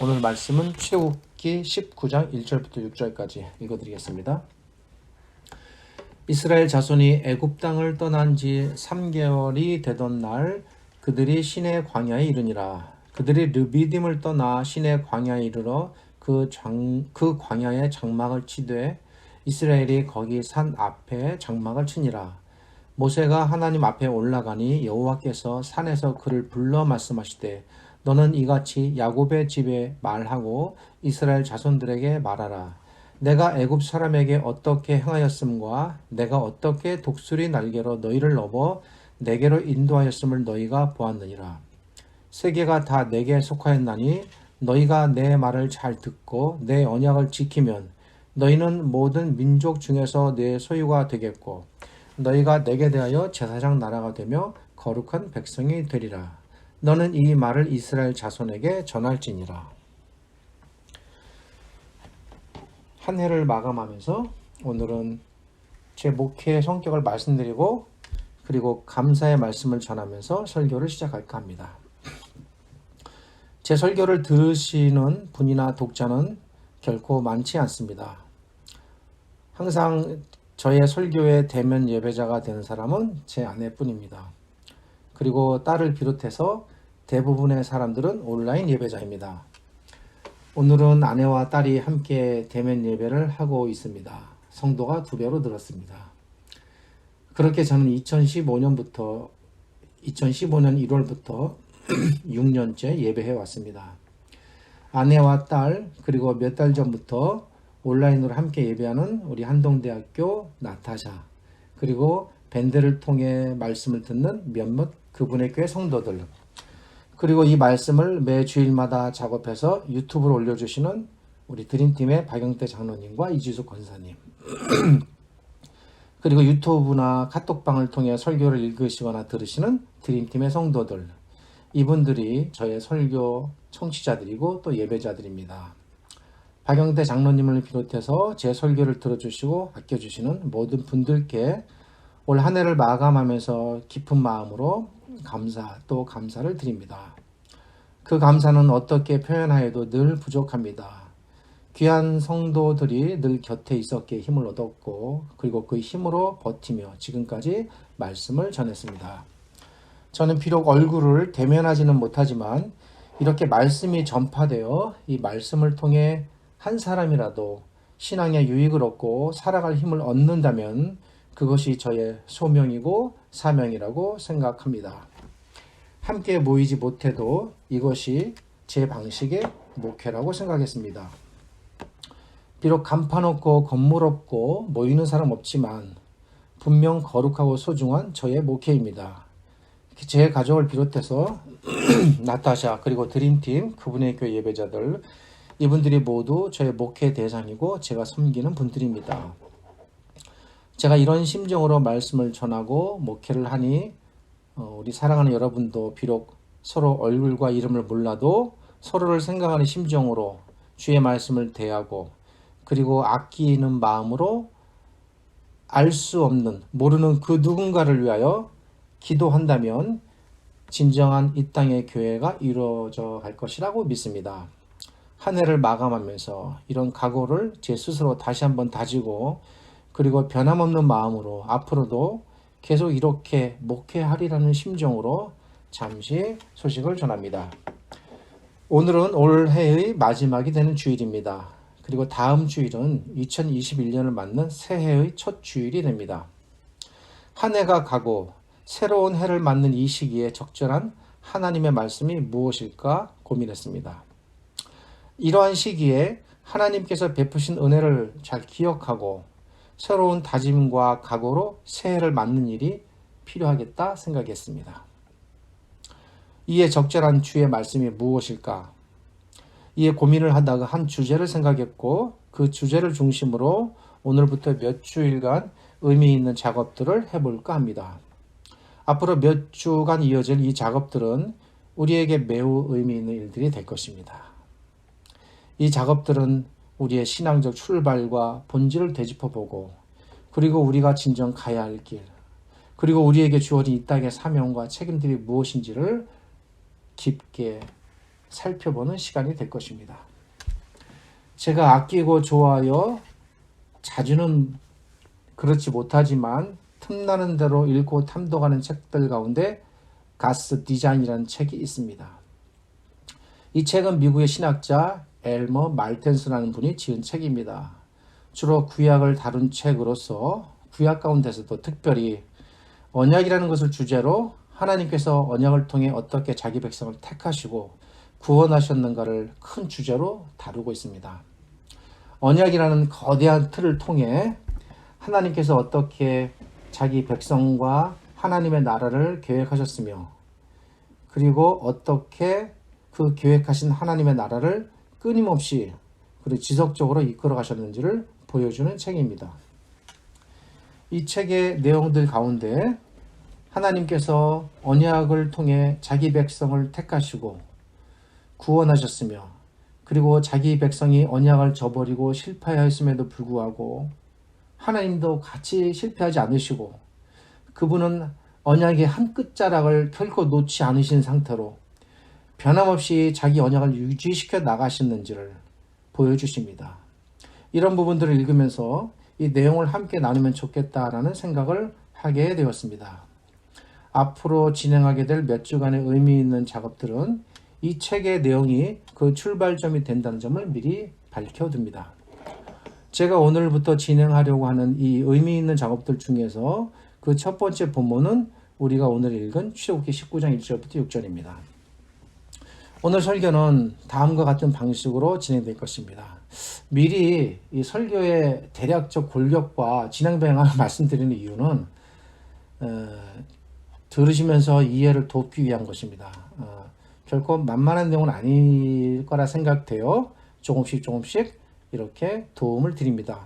오늘 말씀은 출애굽기 19장 1절부터 6절까지 읽어드리겠습니다. 이스라엘 자손이 애굽 땅을 떠난 지 3개월이 되던 날 그들이 시내 광야에 이르니라. 그들이 르비딤을 떠나 시내 광야에 이르러 그 광야에 장막을 치되 이스라엘이 거기 산 앞에 장막을 치니라. 모세가 하나님 앞에 올라가니 여호와께서 산에서 그를 불러 말씀하시되 너는 이같이 야곱의 집에 말하고 이스라엘 자손들에게 말하라. 내가 애굽 사람에게 어떻게 행하였음과 내가 어떻게 독수리 날개로 너희를 넘어 내게로 인도하였음을 너희가 보았느니라. 세계가 다 내게 속하였나니 너희가 내 말을 잘 듣고 내 언약을 지키면 너희는 모든 민족 중에서 내 소유가 되겠고 너희가 내게 대하여 제사장 나라가 되며 거룩한 백성이 되리라. 너는 이 말을 이스라엘 자손에게 전할지니라. 한 해를 마감하면서 오늘은 제 목회의 성격을 말씀드리고 그리고 감사의 말씀을 전하면서 설교를 시작할까 합니다. 제 설교를 들으시는 분이나 독자는 결코 많지 않습니다. 항상 저의 설교의 대면 예배자가 되는 사람은 제 아내뿐입니다. 그리고 딸을 비롯해서 대부분의 사람들은 온라인 예배자입니다. 오늘은 아내와 딸이 함께 대면 예배를 하고 있습니다. 성도가 2배로 늘었습니다. 그렇게 저는 2015년 1월부터 6년째 예배해 왔습니다. 아내와 딸 그리고 몇 달 전부터 온라인으로 함께 예배하는 우리 한동대학교 나타샤 그리고 밴드를 통해 말씀을 듣는 몇몇 그분의 교회 성도들 그리고 이 말씀을 매 주일마다 작업해서 유튜브로 올려주시는 우리 드림팀의 박영태 장로님과 이지수 권사님 그리고 유튜브나 카톡방을 통해 설교를 읽으시거나 들으시는 드림팀의 성도들 이분들이 저의 설교 청취자들이고 또 예배자들입니다. 박영태 장로님을 비롯해서 제 설교를 들어주시고 아껴주시는 모든 분들께 올 한 해를 마감하면서 깊은 마음으로 또 감사를 드립니다. 그 감사는 어떻게 표현하여도 늘 부족합니다. 귀한 성도들이 늘 곁에 있었기에 힘을 얻었고 그리고 그 힘으로 버티며 지금까지 말씀을 전했습니다. 저는 비록 얼굴을 대면하지는 못하지만 이렇게 말씀이 전파되어 이 말씀을 통해 한 사람이라도 신앙의 유익을 얻고 살아갈 힘을 얻는다면 그것이 저의 소명이고 사명이라고 생각합니다. 함께 모이지 못해도 이것이 제 방식의 목회라고 생각했습니다. 비록 간판 없고 건물 없고 모이는 사람 없지만 분명 거룩하고 소중한 저의 목회입니다. 제 가족을 비롯해서 나타샤 그리고 드림팀 그분의 교회 예배자들 이분들이 모두 저의 목회 대상이고 제가 섬기는 분들입니다. 제가 이런 심정으로 말씀을 전하고 목회를 하니 우리 사랑하는 여러분도 비록 서로 얼굴과 이름을 몰라도 서로를 생각하는 심정으로 주의 말씀을 대하고 그리고 아끼는 마음으로 알 수 없는 모르는 그 누군가를 위하여 기도한다면 진정한 이 땅의 교회가 이루어져 갈 것이라고 믿습니다. 한 해를 마감하면서 이런 각오를 제 스스로 다시 한번 다지고 그리고 변함없는 마음으로 앞으로도 계속 이렇게 목회하리라는 심정으로 잠시 소식을 전합니다. 오늘은 올해의 마지막이 되는 주일입니다. 그리고 다음 주일은 2021년을 맞는 새해의 첫 주일이 됩니다. 한 해가 가고 새로운 해를 맞는 이 시기에 적절한 하나님의 말씀이 무엇일까 고민했습니다. 이러한 시기에 하나님께서 베푸신 은혜를 잘 기억하고 새로운 다짐과 각오로 새해를 맞는 일이 필요하겠다 생각했습니다. 이에 적절한 주의 말씀이 무엇일까? 이에 고민을 하다가 한 주제를 생각했고 그 주제를 중심으로 오늘부터 몇 주일간 의미 있는 작업들을 해볼까 합니다. 앞으로 몇 주간 이어질 이 작업들은 우리에게 매우 의미 있는 일들이 될 것입니다. 이 작업들은 우리의 신앙적 출발과 본질을 되짚어보고 그리고 우리가 진정 가야 할 길 그리고 우리에게 주어진 이 땅의 사명과 책임들이 무엇인지를 깊게 살펴보는 시간이 될 것입니다. 제가 아끼고 좋아하여 자주는 그렇지 못하지만 틈나는 대로 읽고 탐독하는 책들 가운데 가스 디자인이라는 책이 있습니다. 이 책은 미국의 신학자 엘머 말텐스라는 분이 지은 책입니다. 주로 구약을 다룬 책으로서 구약 가운데서도 특별히 언약이라는 것을 주제로 하나님께서 언약을 통해 어떻게 자기 백성을 택하시고 구원하셨는가를 큰 주제로 다루고 있습니다. 언약이라는 거대한 틀을 통해 하나님께서 어떻게 자기 백성과 하나님의 나라를 계획하셨으며 그리고 어떻게 그 계획하신 하나님의 나라를 끊임없이 그리고 지속적으로 이끌어 가셨는지를 보여주는 책입니다. 이 책의 내용들 가운데 하나님께서 언약을 통해 자기 백성을 택하시고 구원하셨으며 그리고 자기 백성이 언약을 저버리고 실패하였음에도 불구하고 하나님도 같이 실패하지 않으시고 그분은 언약의 한 끝자락을 결코 놓지 않으신 상태로 변함없이 자기 언약을 유지시켜 나가시는지를 보여주십니다. 이런 부분들을 읽으면서 이 내용을 함께 나누면 좋겠다라는 생각을 하게 되었습니다. 앞으로 진행하게 될 몇 주간의 의미 있는 작업들은 이 책의 내용이 그 출발점이 된다는 점을 미리 밝혀둡니다. 제가 오늘부터 진행하려고 하는 이 의미 있는 작업들 중에서 그 첫 번째 본문은 우리가 오늘 읽은 출애굽기 19장 1절부터 6절입니다. 오늘 설교는 다음과 같은 방식으로 진행될 것입니다. 미리 이 설교의 대략적 골격과 진행 방향을 말씀드리는 이유는 들으시면서 이해를 돕기 위한 것입니다. 결코 만만한 내용은 아닐 거라 생각되어 조금씩 이렇게 도움을 드립니다.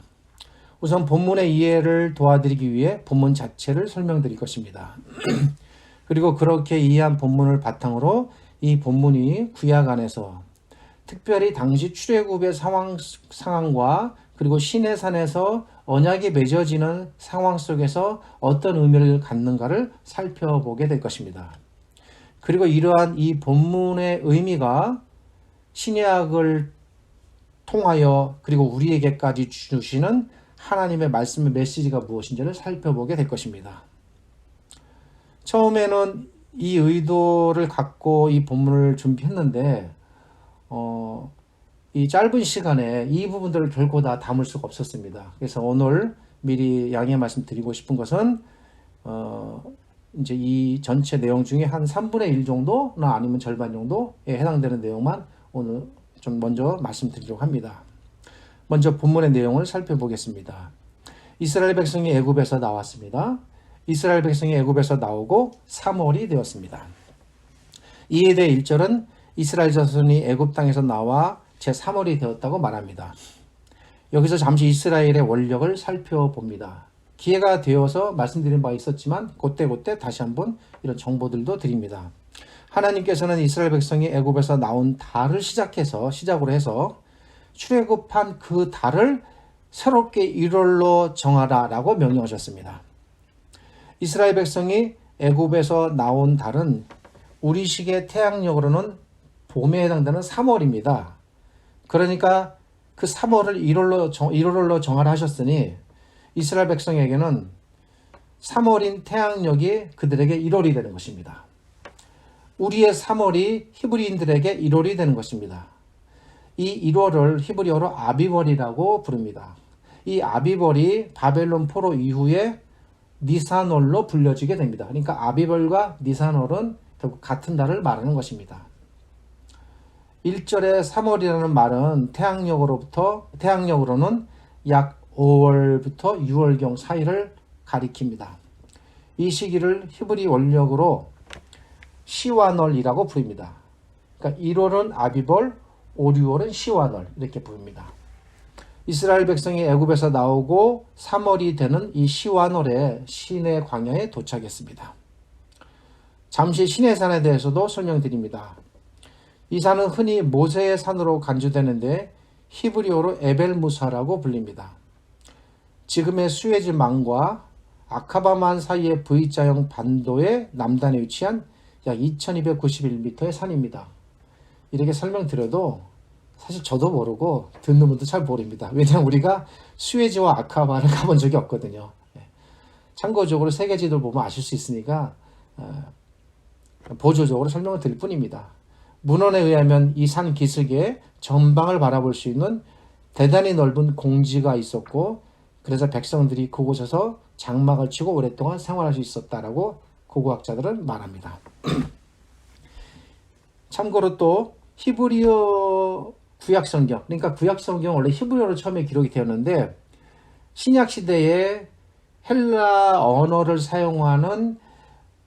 우선 본문의 이해를 도와드리기 위해 본문 자체를 설명드릴 것입니다. 그리고 그렇게 이해한 본문을 바탕으로 이 본문이 구약 안에서 특별히 당시 출애굽의 상황과 그리고 시내산에서 언약이 맺어지는 상황 속에서 어떤 의미를 갖는가를 살펴보게 될 것입니다. 그리고 이러한 이 본문의 의미가 신약을 통하여 그리고 우리에게까지 주시는 하나님의 말씀의 메시지가 무엇인지를 살펴보게 될 것입니다. 처음에는 이 의도를 갖고 이 본문을 준비했는데 이 짧은 시간에 이 부분들을 결코 다 담을 수가 없었습니다. 그래서 오늘 미리 양해 말씀드리고 싶은 것은 이제 이 전체 내용 중에 한 3분의 1 정도나 아니면 절반 정도에 해당되는 내용만 오늘 좀 먼저 말씀드리려고 합니다. 먼저 본문의 내용을 살펴보겠습니다. 이스라엘 백성이 애굽에서 나왔습니다. 이스라엘 백성이 애굽에서 나오고 3월이 되었습니다. 이에 대해 1절은 이스라엘 자손이 애굽 땅에서 나와 제3월이 되었다고 말합니다. 여기서 잠시 이스라엘의 원력을 살펴봅니다. 기회가 되어서 말씀드린 바 있었지만 그때 다시 한번 이런 정보들도 드립니다. 하나님께서는 이스라엘 백성이 애굽에서 나온 달을 시작으로 해서 출애굽한 그 달을 새롭게 1월로 정하라 라고 명령하셨습니다. 이스라엘 백성이 애굽에서 나온 달은 우리식의 태양력으로는 봄에 해당되는 3월입니다. 그러니까 그 3월을 1월로 정하라 하셨으니 이스라엘 백성에게는 3월인 태양력이 그들에게 1월이 되는 것입니다. 우리의 3월이 히브리인들에게 1월이 되는 것입니다. 이 1월을 히브리어로 아비벌이라고 부릅니다. 이 아비벌이 바벨론 포로 이후에 니산월로 불려지게 됩니다. 그러니까 아비벌과 니산월은 결국 같은 달을 말하는 것입니다. 1절의 3월이라는 말은 태양력으로는 약 5월부터 6월경 사이를 가리킵니다. 이 시기를 히브리 원력으로 시완월이라고 부릅니다. 그러니까 1월은 아비벌, 5, 6월은 시완월 이렇게 부릅니다. 이스라엘 백성이 애굽에서 나오고 3월이 되는 이 시완월에 시내 광야에 도착했습니다. 잠시 시내산에 대해서도 설명드립니다. 이 산은 흔히 모세의 산으로 간주되는데 히브리어로 에벨무사라고 불립니다. 지금의 수에즈만과 아카바만 사이의 V자형 반도의 남단에 위치한 약 2291m의 산입니다. 이렇게 설명드려도 사실 저도 모르고 듣는 분도 잘 모릅니다. 왜냐하면 우리가 수에즈와 아카바를 가본 적이 없거든요. 참고적으로 세계 지도를 보면 아실 수 있으니까 보조적으로 설명을 드릴 뿐입니다. 문헌에 의하면 이 산 기슭에 전방을 바라볼 수 있는 대단히 넓은 공지가 있었고, 그래서 백성들이 그곳에서 장막을 치고 오랫동안 생활할 수 있었다라고 고고학자들은 말합니다. 참고로 또 히브리어 구약성경, 그러니까 구약성경 원래 히브리어로 처음에 기록이 되었는데 신약 시대에 헬라 언어를 사용하는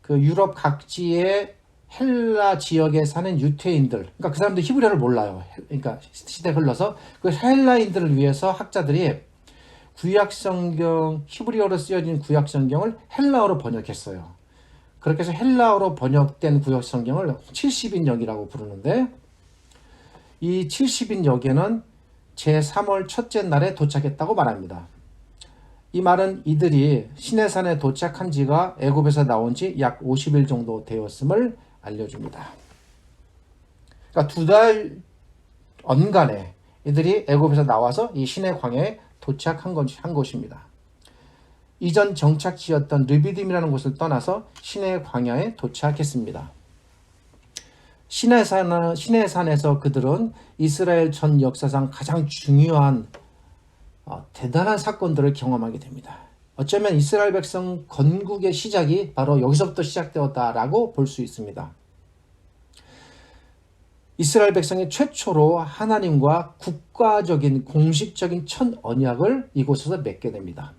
그 유럽 각지의 헬라 지역에 사는 유태인들, 그러니까 그 사람들 히브리어를 몰라요. 그러니까 시대가 흘러서 그 헬라인들을 위해서 학자들이 구약성경, 히브리어로 쓰여진 구약성경을 헬라어로 번역했어요. 그렇게 해서 헬라어로 번역된 구약성경을 70인역이라고 부르는데, 이 70인역에는 제3월 첫째 날에 도착했다고 말합니다. 이 말은 이들이 시내산에 도착한 지가 애굽에서 나온 지 약 50일 정도 되었음을 알려줍니다. 그러니까 2달 언간에 이들이 애굽에서 나와서 이 시내 광야에 도착한 것입니다. 이전 정착지였던 르비딤이라는 곳을 떠나서 시내 광야에 도착했습니다. 시내산에서 그들은 이스라엘 전 역사상 가장 중요한 대단한 사건들을 경험하게 됩니다. 어쩌면 이스라엘 백성 건국의 시작이 바로 여기서부터 시작되었다라고 볼 수 있습니다. 이스라엘 백성이 최초로 하나님과 국가적인 공식적인 첫 언약을 이곳에서 맺게 됩니다.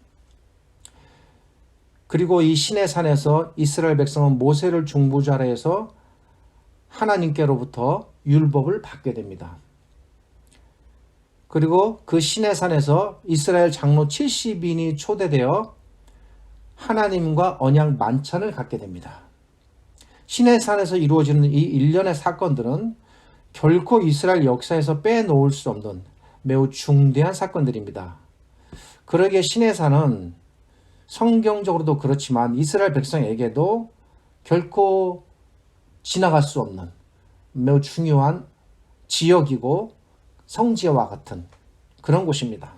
그리고 이 시내산에서 이스라엘 백성은 모세를 중보자로 해서 하나님께로부터 율법을 받게 됩니다. 그리고 그 시내산에서 이스라엘 장로 70인이 초대되어 하나님과 언약 만찬을 갖게 됩니다. 시내산에서 이루어지는 이 일련의 사건들은 결코 이스라엘 역사에서 빼놓을 수 없는 매우 중대한 사건들입니다. 그러기에 시내산은 성경적으로도 그렇지만 이스라엘 백성에게도 결코 지나갈 수 없는 매우 중요한 지역이고 성지와 같은 그런 곳입니다.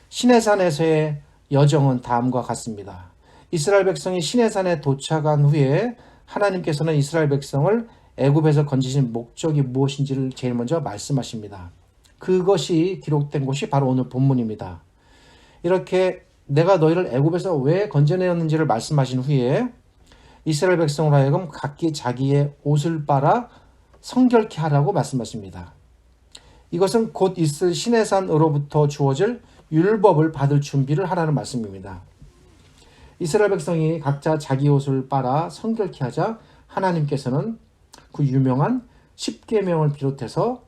시내산에서의 여정은 다음과 같습니다. 이스라엘 백성이 시내산에 도착한 후에 하나님께서는 이스라엘 백성을 애굽에서 건지신 목적이 무엇인지를 제일 먼저 말씀하십니다. 그것이 기록된 곳이 바로 오늘 본문입니다. 이렇게 내가 너희를 애굽에서 왜 건져내었는지를 말씀하신 후에 이스라엘 백성으로 하여금 각기 자기의 옷을 빨아 성결케 하라고 말씀하십니다. 이것은 곧 있을 시내산으로부터 주어질 율법을 받을 준비를 하라는 말씀입니다. 이스라엘 백성이 각자 자기 옷을 빨아 성결케 하자 하나님께서는 그 유명한 10계명을 비롯해서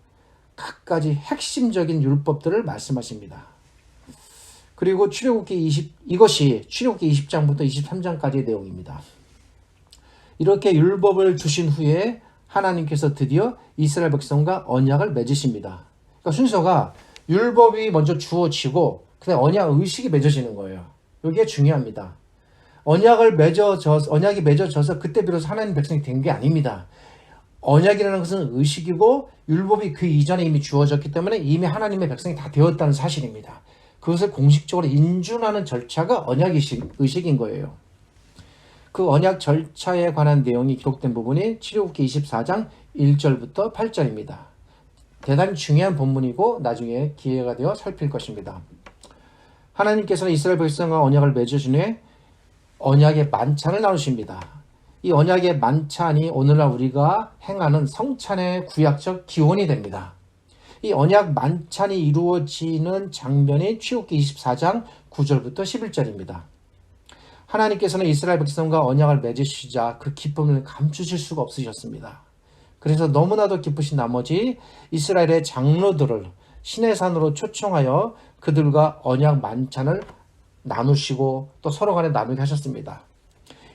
각가지 핵심적인 율법들을 말씀하십니다. 그리고 이것이 출애굽기 20장부터 23장까지의 내용입니다. 이렇게 율법을 주신 후에 하나님께서 드디어 이스라엘 백성과 언약을 맺으십니다. 그러니까 순서가 율법이 먼저 주어지고 그다음에 언약 의식이 맺어지는 거예요. 이게 중요합니다. 언약이 맺어져서 그때 비로소 하나님 백성이 된 게 아닙니다. 언약이라는 것은 의식이고 율법이 그 이전에 이미 주어졌기 때문에 이미 하나님의 백성이 다 되었다는 사실입니다. 그것을 공식적으로 인준하는 절차가 언약의식인 거예요. 그 언약 절차에 관한 내용이 기록된 부분이 출애굽기 24장 1절부터 8절입니다. 대단히 중요한 본문이고 나중에 기회가 되어 살필 것입니다. 하나님께서는 이스라엘 백성과 언약을 맺으신 후에 언약의 만찬을 나누십니다. 이 언약의 만찬이 오늘날 우리가 행하는 성찬의 구약적 기원이 됩니다. 이 언약 만찬이 이루어지는 장면이 출애굽기 24장 9절부터 11절입니다. 하나님께서는 이스라엘 백성과 언약을 맺으시자 그 기쁨을 감추실 수가 없으셨습니다. 그래서 너무나도 기쁘신 나머지 이스라엘의 장로들을 시내산으로 초청하여 그들과 언약 만찬을 나누시고 또 서로 간에 나누게 하셨습니다.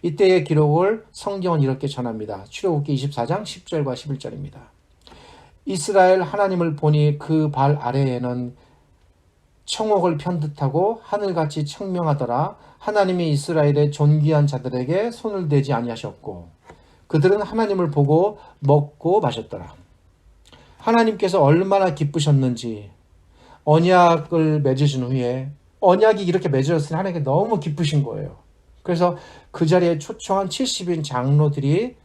이때의 기록을 성경은 이렇게 전합니다. 출애굽기 24장 10절과 11절입니다. 이스라엘 하나님을 보니 그 발 아래에는 청옥을 편듯하고 하늘같이 청명하더라. 하나님이 이스라엘의 존귀한 자들에게 손을 대지 아니하셨고 그들은 하나님을 보고 먹고 마셨더라. 하나님께서 얼마나 기쁘셨는지 언약을 맺으신 후에 언약이 이렇게 맺어졌으니 하나님께 너무 기쁘신 거예요. 그래서 그 자리에 초청한 70인 장로들이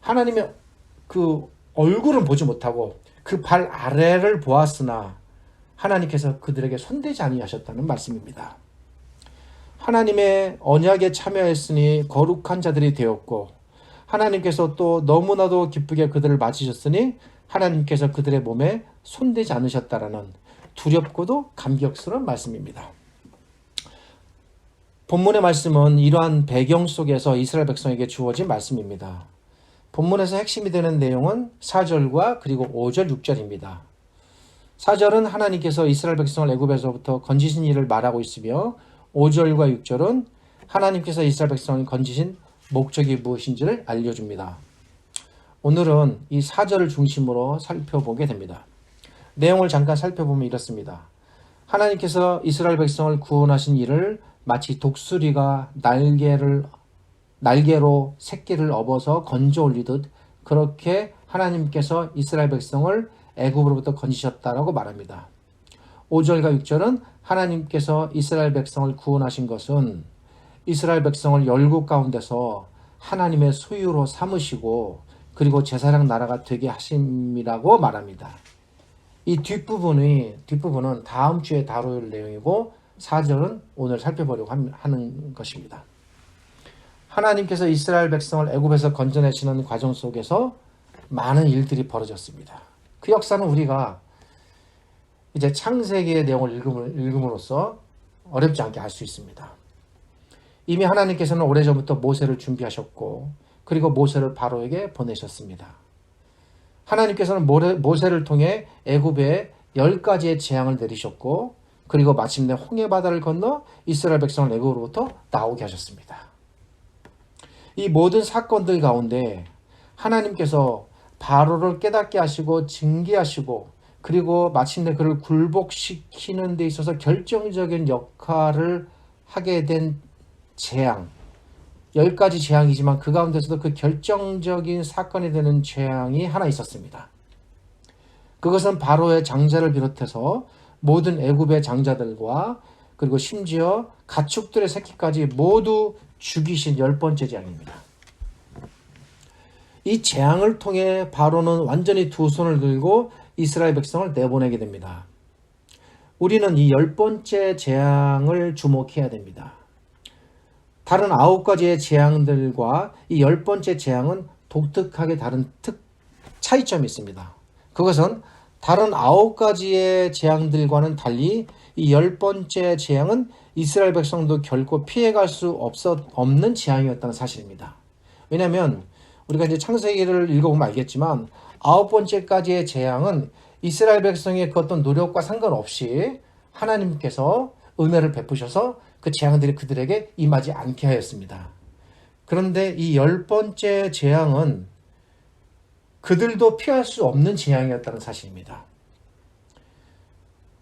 하나님의 그 얼굴은 보지 못하고 그 발 아래를 보았으나 하나님께서 그들에게 손대지 아니하셨다는 말씀입니다. 하나님의 언약에 참여했으니 거룩한 자들이 되었고 하나님께서 또 너무나도 기쁘게 그들을 맞으셨으니 하나님께서 그들의 몸에 손대지 않으셨다라는 두렵고도 감격스러운 말씀입니다. 본문의 말씀은 이러한 배경 속에서 이스라엘 백성에게 주어진 말씀입니다. 본문에서 핵심이 되는 내용은 4절과 그리고 5절, 6절입니다. 4절은 하나님께서 이스라엘 백성을 애굽에서부터 건지신 일을 말하고 있으며 5절과 6절은 하나님께서 이스라엘 백성을 건지신 목적이 무엇인지를 알려줍니다. 오늘은 이 4절을 중심으로 살펴보게 됩니다. 내용을 잠깐 살펴보면 이렇습니다. 하나님께서 이스라엘 백성을 구원하신 일을 마치 독수리가 날개로 새끼를 업어서 건져 올리듯 그렇게 하나님께서 이스라엘 백성을 애굽으로부터 건지셨다라고 말합니다. 5절과 6절은 하나님께서 이스라엘 백성을 구원하신 것은 이스라엘 백성을 열국 가운데서 하나님의 소유로 삼으시고 그리고 제사장 나라가 되게 하심이라고 말합니다. 이 뒷부분은 다음 주에 다룰 내용이고 4절은 오늘 살펴보려고 하는 것입니다. 하나님께서 이스라엘 백성을 애굽에서 건져내시는 과정 속에서 많은 일들이 벌어졌습니다. 그 역사는 우리가 이제 창세기의 내용을 읽음으로써 어렵지 않게 알 수 있습니다. 이미 하나님께서는 오래전부터 모세를 준비하셨고 그리고 모세를 바로에게 보내셨습니다. 하나님께서는 모세를 통해 애굽에 10가지의 재앙을 내리셨고 그리고 마침내 홍해바다를 건너 이스라엘 백성을 애굽으로부터 나오게 하셨습니다. 이 모든 사건들 가운데 하나님께서 바로를 깨닫게 하시고 징계하시고 그리고 마침내 그를 굴복시키는 데 있어서 결정적인 역할을 하게 된 재앙, 10가지 재앙이지만 그 가운데서도 그 결정적인 사건이 되는 재앙이 하나 있었습니다. 그것은 바로의 장자를 비롯해서 모든 애굽의 장자들과 그리고 심지어 가축들의 새끼까지 모두 죽이신 10번째 재앙입니다. 이 재앙을 통해 바로는 완전히 두 손을 들고 이스라엘 백성을 내보내게 됩니다. 우리는 이 10번째 재앙을 주목해야 됩니다. 다른 9가지의 재앙들과 이 10번째 재앙은 독특하게 다른 차이점이 있습니다. 그것은 다른 9가지의 재앙들과는 달리 이 10번째 재앙은 이스라엘 백성도 결코 피해갈 수 없는 재앙이었다는 사실입니다. 왜냐하면 우리가 이제 창세기를 읽어보면 알겠지만 9번째까지의 재앙은 이스라엘 백성의 그 어떤 노력과 상관없이 하나님께서 은혜를 베푸셔서 그 재앙들이 그들에게 임하지 않게 하였습니다. 그런데 이 10번째 재앙은 그들도 피할 수 없는 재앙이었다는 사실입니다.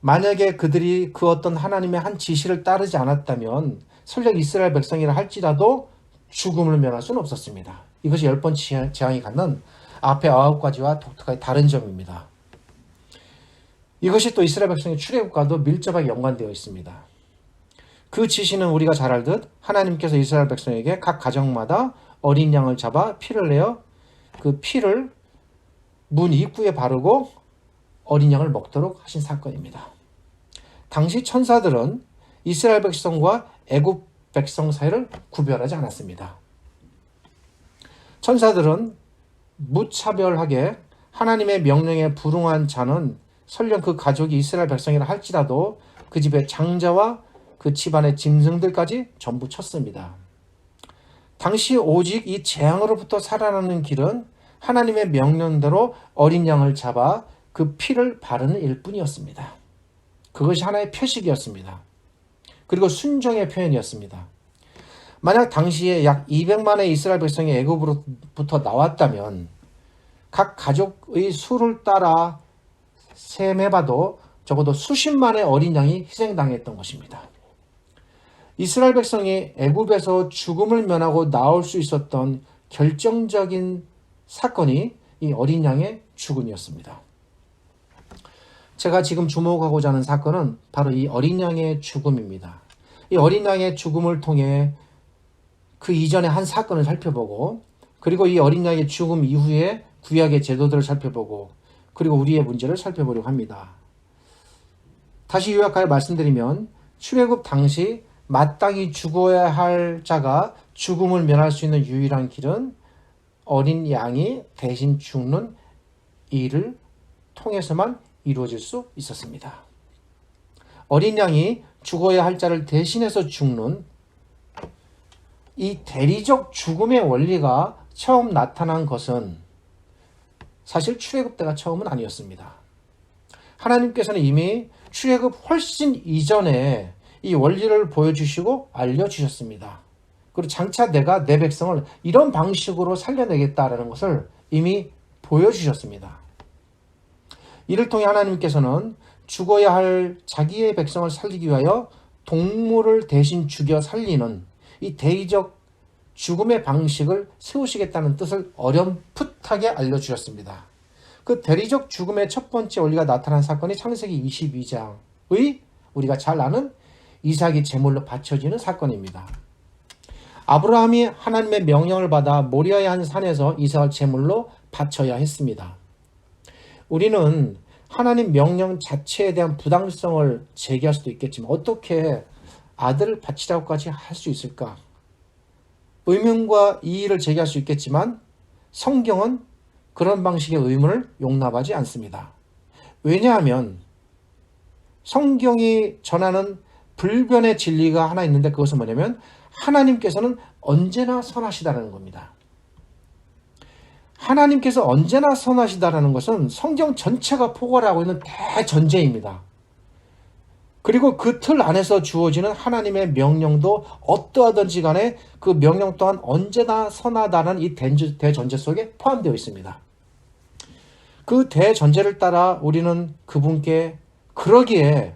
만약에 그들이 그 어떤 하나님의 한 지시를 따르지 않았다면 설령 이스라엘 백성이라 할지라도 죽음을 면할 수는 없었습니다. 이것이 10번째 재앙이 갖는 앞에 9가지와 독특하게 다른 점입니다. 이것이 또 이스라엘 백성의 출애굽과도 밀접하게 연관되어 있습니다. 그 지시는 우리가 잘 알듯 하나님께서 이스라엘 백성에게 각 가정마다 어린 양을 잡아 피를 내어 그 피를 문 입구에 바르고 어린 양을 먹도록 하신 사건입니다. 당시 천사들은 이스라엘 백성과 애굽 백성 사이를 구별하지 않았습니다. 천사들은 무차별하게 하나님의 명령에 불응한 자는 설령 그 가족이 이스라엘 백성이라 할지라도 그 집의 장자와 그 집안의 짐승들까지 전부 쳤습니다. 당시 오직 이 재앙으로부터 살아나는 길은 하나님의 명령대로 어린 양을 잡아 그 피를 바르는 일뿐이었습니다. 그것이 하나의 표식이었습니다. 그리고 순종의 표현이었습니다. 만약 당시에 약 200만의 이스라엘 백성이 애굽으로부터 나왔다면 각 가족의 수를 따라 셈해봐도 적어도 수십만의 어린 양이 희생당했던 것입니다. 이스라엘 백성이 애굽에서 죽음을 면하고 나올 수 있었던 결정적인 사건이 이 어린 양의 죽음이었습니다. 제가 지금 주목하고자 하는 사건은 바로 이 어린 양의 죽음입니다. 이 어린 양의 죽음을 통해 그 이전에 한 사건을 살펴보고, 그리고 이 어린 양의 죽음 이후에 구약의 제도들을 살펴보고, 그리고 우리의 문제를 살펴보려고 합니다. 다시 요약하여 말씀드리면, 출애굽 당시 마땅히 죽어야 할 자가 죽음을 면할 수 있는 유일한 길은 어린 양이 대신 죽는 일을 통해서만 이루어질 수 있었습니다. 어린 양이 죽어야 할 자를 대신해서 죽는 이 대리적 죽음의 원리가 처음 나타난 것은 사실 출애굽 때가 처음은 아니었습니다. 하나님께서는 이미 출애굽 훨씬 이전에 이 원리를 보여주시고 알려주셨습니다. 그리고 장차 내가 내 백성을 이런 방식으로 살려내겠다라는 것을 이미 보여주셨습니다. 이를 통해 하나님께서는 죽어야 할 자기의 백성을 살리기 위하여 동물을 대신 죽여 살리는 이 대의적 죽음의 방식을 세우시겠다는 뜻을 어렴풋하게 알려주셨습니다. 그 대리적 죽음의 첫 번째 원리가 나타난 사건이 창세기 22장의 우리가 잘 아는 이삭이 제물로 바쳐지는 사건입니다. 아브라함이 하나님의 명령을 받아 모리아의 한 산에서 이삭을 제물로 바쳐야 했습니다. 우리는 하나님 명령 자체에 대한 부당성을 제기할 수도 있겠지만 어떻게 아들을 바치라고까지 할 수 있을까? 의문과 이의를 제기할 수 있겠지만 성경은 그런 방식의 의문을 용납하지 않습니다. 왜냐하면 성경이 전하는 불변의 진리가 하나 있는데 그것은 뭐냐면 하나님께서는 언제나 선하시다라는 겁니다. 하나님께서 언제나 선하시다라는 것은 성경 전체가 포괄하고 있는 대전제입니다. 그리고 그 틀 안에서 주어지는 하나님의 명령도 어떠하든지 간에 그 명령 또한 언제나 선하다는 이 대전제 속에 포함되어 있습니다. 그 대전제를 따라 우리는 그분께 그러기에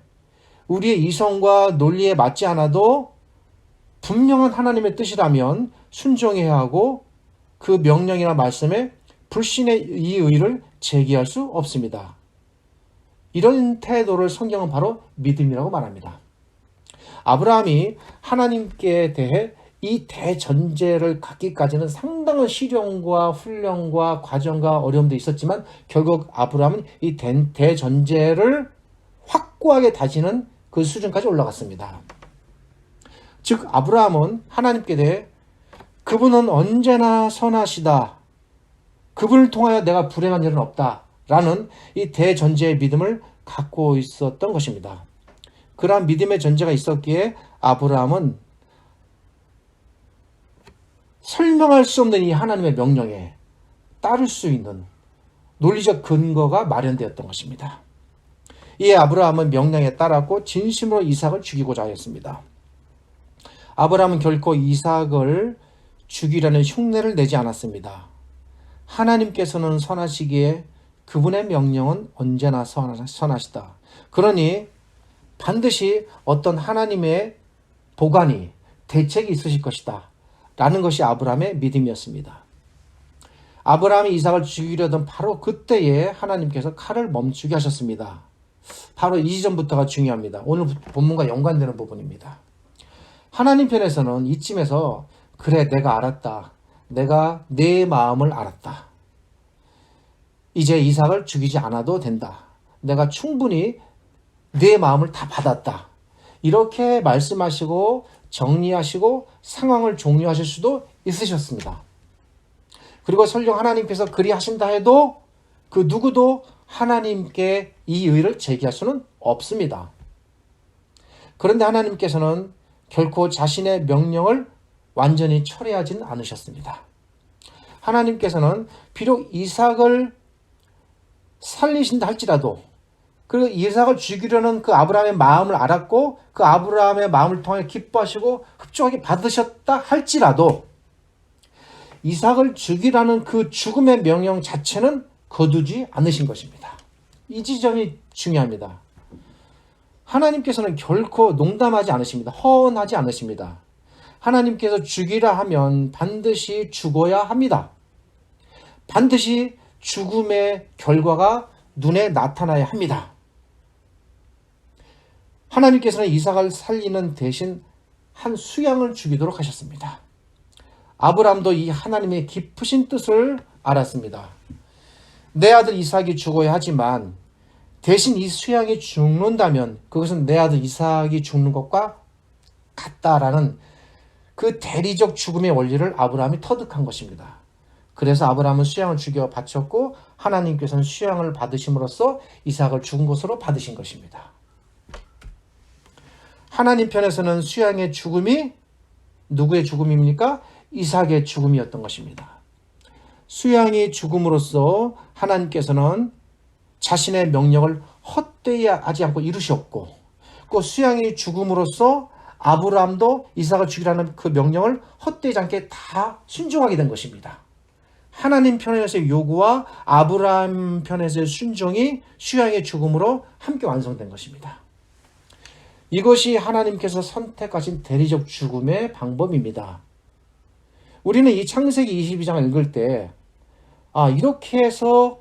우리의 이성과 논리에 맞지 않아도 분명한 하나님의 뜻이라면 순종해야 하고 그 명령이나 말씀에 불신의 이의를 제기할 수 없습니다. 이런 태도를 성경은 바로 믿음이라고 말합니다. 아브라함이 하나님께 대해 이 대전제를 갖기까지는 상당한 시련과 훈련과 과정과 어려움도 있었지만 결국 아브라함은 이 대전제를 확고하게 다지는 그 수준까지 올라갔습니다. 즉 아브라함은 하나님께 대해 그분은 언제나 선하시다. 그분을 통하여 내가 불행한 일은 없다. 라는 이 대전제의 믿음을 갖고 있었던 것입니다. 그러한 믿음의 전제가 있었기에 아브라함은 설명할 수 없는 이 하나님의 명령에 따를 수 있는 논리적 근거가 마련되었던 것입니다. 이에 아브라함은 명령에 따랐고 진심으로 이삭을 죽이고자 하였습니다. 아브라함은 결코 이삭을 죽이려는 흉내를 내지 않았습니다. 하나님께서는 선하시기에 그분의 명령은 언제나 선하시다. 그러니 반드시 어떤 하나님의 보관이 대책이 있으실 것이다. 라는 것이 아브라함의 믿음이었습니다. 아브라함이 이삭을 죽이려던 바로 그때에 하나님께서 칼을 멈추게 하셨습니다. 바로 이 지점부터가 중요합니다. 오늘 본문과 연관되는 부분입니다. 하나님 편에서는 이쯤에서 그래 내가 알았다. 내가 내 마음을 알았다. 이제 이삭을 죽이지 않아도 된다. 내가 충분히 내 마음을 다 받았다. 이렇게 말씀하시고 정리하시고 상황을 종료하실 수도 있으셨습니다. 그리고 설령 하나님께서 그리 하신다 해도 그 누구도 하나님께 이 의를 제기할 수는 없습니다. 그런데 하나님께서는 결코 자신의 명령을 완전히 철회하진 않으셨습니다. 하나님께서는 비록 이삭을 살리신다 할지라도 그리고 이삭을 죽이려는 그 아브라함의 마음을 알았고 그 아브라함의 마음을 통해 기뻐하시고 흡족하게 받으셨다 할지라도 이삭을 죽이라는 그 죽음의 명령 자체는 거두지 않으신 것입니다. 이 지점이 중요합니다. 하나님께서는 결코 농담하지 않으십니다. 허언하지 않으십니다. 하나님께서 죽이라 하면 반드시 죽어야 합니다. 반드시 죽음의 결과가 눈에 나타나야 합니다. 하나님께서는 이삭을 살리는 대신 한 수양을 죽이도록 하셨습니다. 아브라함도 이 하나님의 깊으신 뜻을 알았습니다. 내 아들 이삭이 죽어야 하지만 대신 이 수양이 죽는다면 그것은 내 아들 이삭이 죽는 것과 같다라는 그 대리적 죽음의 원리를 아브라함이 터득한 것입니다. 그래서 아브라함은 수양을 죽여 바쳤고 하나님께서는 수양을 받으심으로써 이삭을 죽은 것으로 받으신 것입니다. 하나님 편에서는 수양의 죽음이 누구의 죽음입니까? 이삭의 죽음이었던 것입니다. 수양이 죽음으로써 하나님께서는 자신의 명령을 헛되이 하지 않고 이루셨고, 그 수양이 죽음으로써 아브라함도 이삭을 죽이라는 그 명령을 헛되이 않게 다 순종하게 된 것입니다. 하나님 편에서의 요구와 아브라함 편에서의 순종이 수양의 죽음으로 함께 완성된 것입니다. 이것이 하나님께서 선택하신 대리적 죽음의 방법입니다. 우리는 이 창세기 22장을 읽을 때 이렇게 해서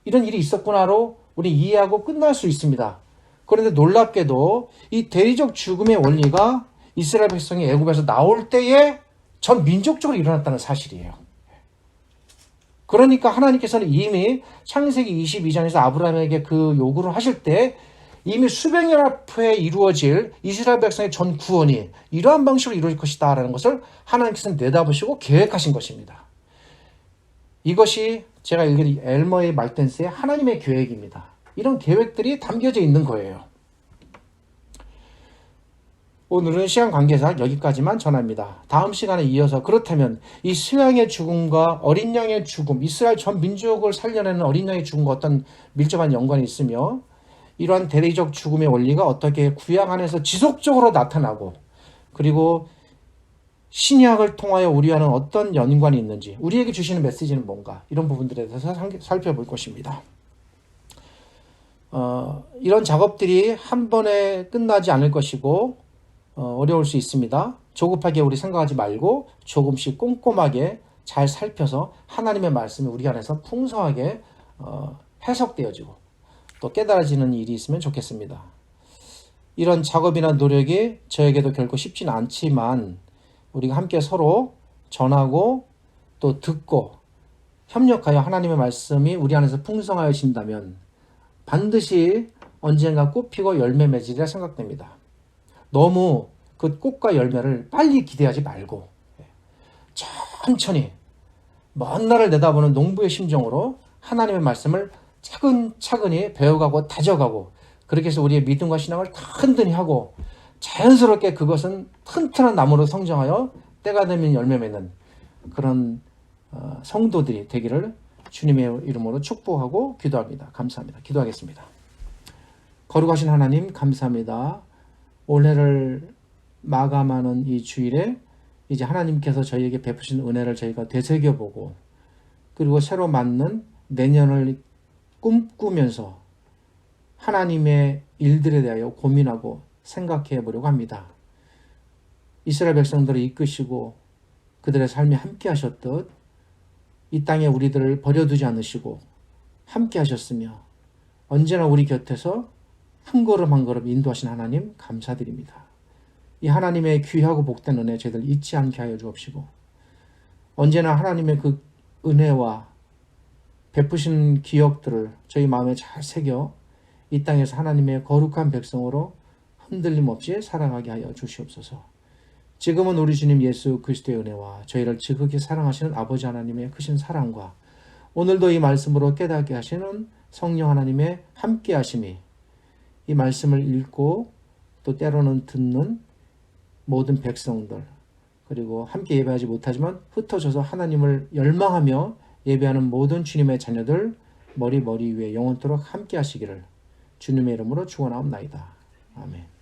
이런 일이 있었구나로 우리 이해하고 끝날 수 있습니다. 그런데 놀랍게도 이 대리적 죽음의 원리가 이스라엘 백성이 애굽에서 나올 때에 전 민족적으로 일어났다는 사실이에요. 그러니까 하나님께서는 이미 창세기 22장에서 아브라함에게 그 요구를 하실 때 이미 수백 년 앞에 이루어질 이스라엘 백성의 전 구원이 이러한 방식으로 이루어질 것이다 라는 것을 하나님께서는 내다보시고 계획하신 것입니다. 이것이 제가 읽은 엘머의 말댄스의 하나님의 계획입니다. 이런 계획들이 담겨져 있는 거예요. 오늘은 시간 관계상 여기까지만 전합니다. 다음 시간에 이어서 그렇다면 이 수양의 죽음과 어린 양의 죽음, 이스라엘 전 민족을 살려내는 어린 양의 죽음과 어떤 밀접한 연관이 있으며 이러한 대리적 죽음의 원리가 어떻게 구약 안에서 지속적으로 나타나고 그리고 신약을 통하여 우리와는 어떤 연관이 있는지 우리에게 주시는 메시지는 뭔가 이런 부분들에 대해서 살펴볼 것입니다. 이런 작업들이 한 번에 끝나지 않을 것이고 어려울 수 있습니다. 조급하게 우리 생각하지 말고 조금씩 꼼꼼하게 잘 살펴서 하나님의 말씀이 우리 안에서 풍성하게 해석되어지고 또 깨달아지는 일이 있으면 좋겠습니다. 이런 작업이나 노력이 저에게도 결코 쉽지는 않지만 우리가 함께 서로 전하고 또 듣고 협력하여 하나님의 말씀이 우리 안에서 풍성하여진다면 반드시 언젠가 꽃피고 열매 맺으리라 생각됩니다. 너무 그 꽃과 열매를 빨리 기대하지 말고 천천히 먼 날을 내다보는 농부의 심정으로 하나님의 말씀을 차근차근히 배워가고 다져가고 그렇게 해서 우리의 믿음과 신앙을 튼튼히 하고 자연스럽게 그것은 튼튼한 나무로 성장하여 때가 되면 열매 맺는 그런 성도들이 되기를 주님의 이름으로 축복하고 기도합니다. 감사합니다. 기도하겠습니다. 거룩하신 하나님 감사합니다. 올해를 마감하는 이 주일에 이제 하나님께서 저희에게 베푸신 은혜를 저희가 되새겨보고 그리고 새로 맞는 내년을 꿈꾸면서 하나님의 일들에 대하여 고민하고 생각해 보려고 합니다. 이스라엘 백성들을 이끄시고 그들의 삶에 함께 하셨듯 이 땅에 우리들을 버려두지 않으시고 함께 하셨으며 언제나 우리 곁에서 한 걸음 한 걸음 인도하신 하나님 감사드립니다. 이 하나님의 귀하고 복된 은혜 저희들 잊지 않게 하여 주옵시고 언제나 하나님의 그 은혜와 베푸신 기억들을 저희 마음에 잘 새겨 이 땅에서 하나님의 거룩한 백성으로 흔들림 없이 살아가게 하여 주시옵소서. 지금은 우리 주님 예수 그리스도의 은혜와 저희를 지극히 사랑하시는 아버지 하나님의 크신 사랑과 오늘도 이 말씀으로 깨닫게 하시는 성령 하나님의 함께 하심이 이 말씀을 읽고 또 때로는 듣는 모든 백성들 그리고 함께 예배하지 못하지만 흩어져서 하나님을 열망하며 예배하는 모든 주님의 자녀들 머리 위에 영원토록 함께 하시기를 주님의 이름으로 축원하옵나이다. 아멘.